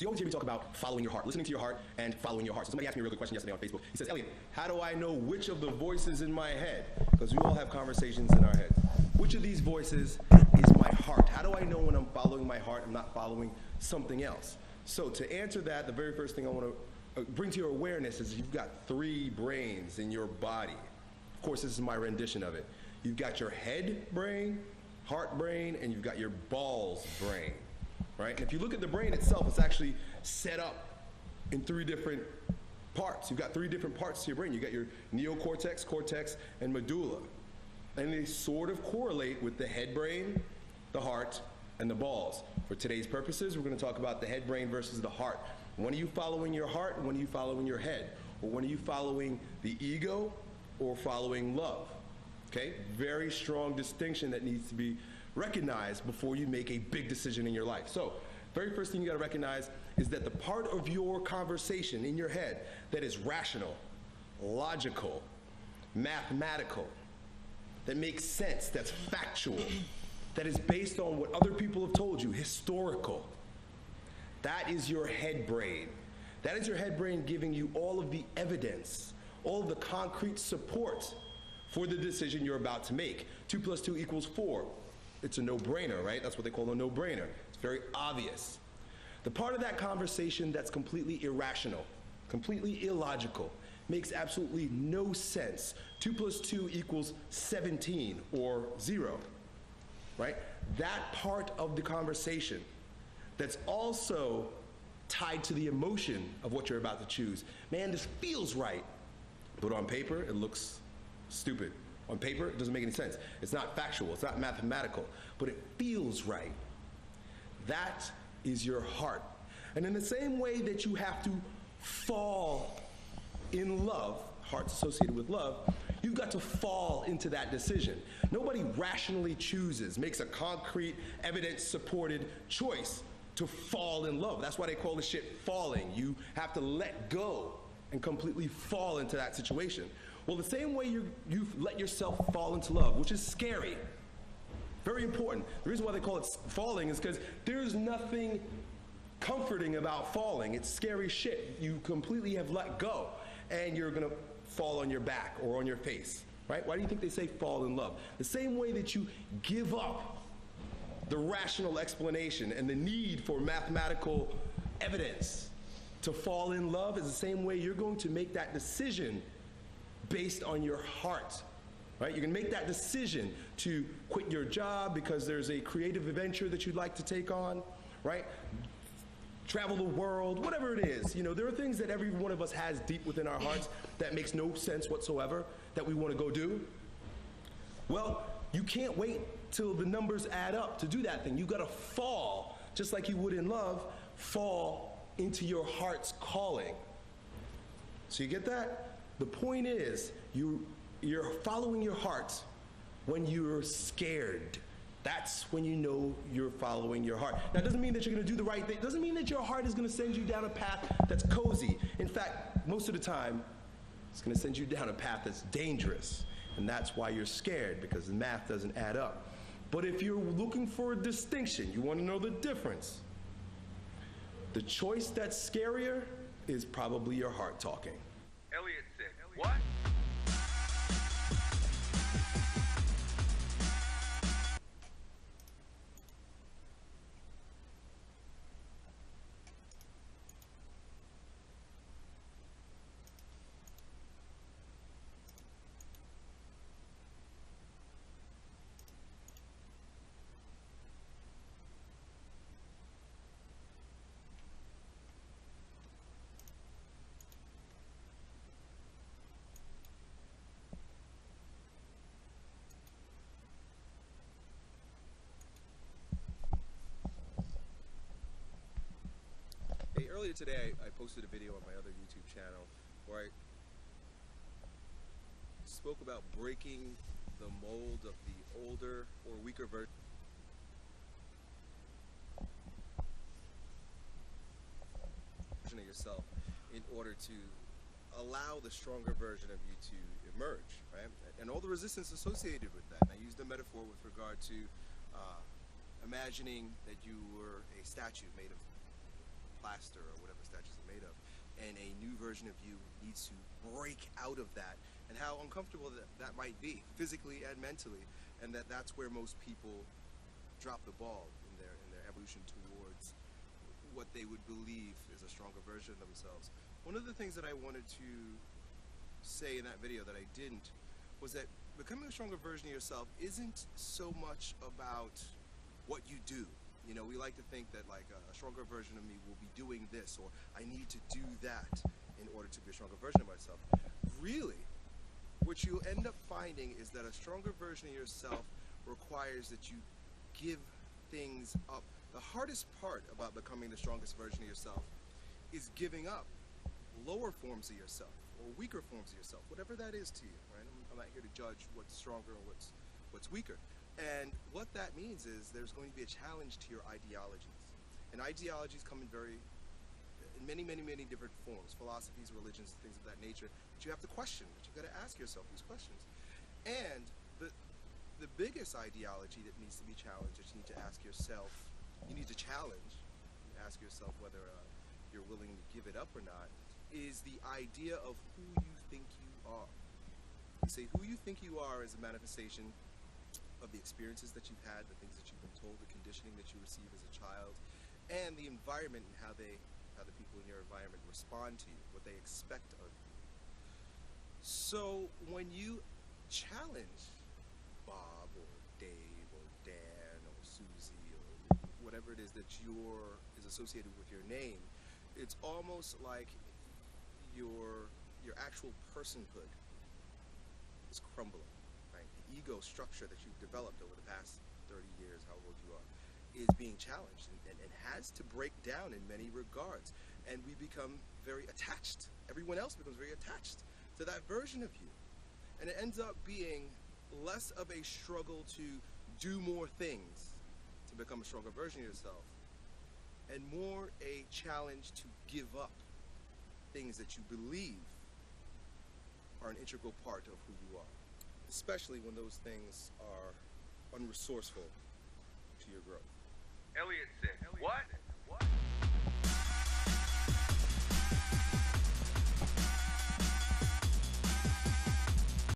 So you always hear me talk about following your heart, listening to your heart, and following your heart. So somebody asked me a really good question yesterday on Facebook. He says, Elliot, how do I know which of the voices in my head, because we all have conversations in our heads, which of these voices is my heart? How do I know when I'm following my heart and not following something else? So to answer that, the very first thing I want to bring to your awareness is you've got 3 brains in your body. Of course, this is my rendition of it. You've got your head brain, heart brain, and you've got your ballz brain. Right? And if you look at the brain itself, it's actually set up in 3 different parts. You've got 3 different parts to your brain. You've got your neocortex, cortex, and medulla. And they sort of correlate with the head brain, the heart, and the ballz. For today's purposes, we're going to talk about the head brain versus the heart. When are you following your heart, and when are you following your head? Or when are you following the ego or following love? Okay? Very strong distinction that needs to be recognized before you make a big decision in your life. So, very first thing you got to recognize is that the part of your conversation in your head that is rational, logical, mathematical, that makes sense, that's factual, that is based on what other people have told you, historical, that is your head brain. That is your head brain giving you all of the evidence, all of the concrete support for the decision you're about to make. 2 + 2 = 4. It's a no-brainer, right? That's what they call a no-brainer. It's very obvious. The part of that conversation that's completely irrational, completely illogical, makes absolutely no sense. 2 + 2 = 17 or 0, right? That part of the conversation that's also tied to the emotion of what you're about to choose. Man, this feels right, but on paper, it looks stupid. On paper, it doesn't make any sense. It's not factual, it's not mathematical, but it feels right. That is your heart. And in the same way that you have to fall in love, heart's associated with love, you've got to fall into that decision. Nobody rationally chooses, makes a concrete, evidence-supported choice to fall in love. That's why they call this shit falling. You have to let go and completely fall into that situation. Well, the same way you've let yourself fall into love, which is scary, very important. The reason why they call it falling is because there's nothing comforting about falling. It's scary shit. You completely have let go, and you're going to fall on your back or on your face, right? Why do you think they say fall in love? The same way that you give up the rational explanation and the need for mathematical evidence to fall in love is the same way you're going to make that decision based on your heart, right? You can make that decision to quit your job because there's a creative adventure that you'd like to take on, right? Travel the world, whatever it is. You know, there are things that every one of us has deep within our hearts that makes no sense whatsoever that we want to go do. Well, you can't wait till the numbers add up to do that thing. You got to fall, just like you would in love, fall into your heart's calling. So you get that? The point is, you're following your heart when you're scared. That's when you know you're following your heart. Now, it doesn't mean that you're going to do the right thing. It doesn't mean that your heart is going to send you down a path that's cozy. In fact, most of the time, it's going to send you down a path that's dangerous. And that's why you're scared, because the math doesn't add up. But if you're looking for a distinction, you want to know the difference, the choice that's scarier is probably your heart talking. Elliot said, what? Earlier today, I posted a video on my other YouTube channel where I spoke about breaking the mold of the older or weaker version of yourself in order to allow the stronger version of you to emerge, right? And all the resistance associated with that. And I used a metaphor with regard to imagining that you were a statue made of plaster or whatever statues are made of, and a new version of you needs to break out of that, and how uncomfortable that might be, physically and mentally, and that's where most people drop the ball in their evolution towards what they would believe is a stronger version of themselves. One of the things that I wanted to say in that video that I didn't was that becoming a stronger version of yourself isn't so much about what you do. You know, we like to think that like a stronger version of me will be doing this, or I need to do that in order to be a stronger version of myself. Really, what you'll end up finding is that a stronger version of yourself requires that you give things up. The hardest part about becoming the strongest version of yourself is giving up lower forms of yourself or weaker forms of yourself, whatever that is to you, right? I'm not here to judge what's stronger and what's weaker. And what that means is there's going to be a challenge to your ideologies. And ideologies come in many different forms, philosophies, religions, things of that nature, that you have to question, that you've got to ask yourself these questions. And the biggest ideology that needs to be challenged, that you need to ask yourself, you need to challenge, ask yourself whether you're willing to give it up or not, is the idea of who you think you are. You say who you think you are is a manifestation of the experiences that you've had, the things that you've been told, the conditioning that you receive as a child, and the environment and how the people in your environment respond to you, what they expect of you. So when you challenge Bob or Dave or Dan or Susie or whatever it is that is associated with your name, it's almost like your actual personhood is crumbling. Right? The ego structure that you've developed over the past 30 years, how old you are, is being challenged and has to break down in many regards. And we become very attached. Everyone else becomes very attached to that version of you. And it ends up being less of a struggle to do more things to become a stronger version of yourself, and more a challenge to give up things that you believe are an integral part of who you are, especially when those things are unresourceful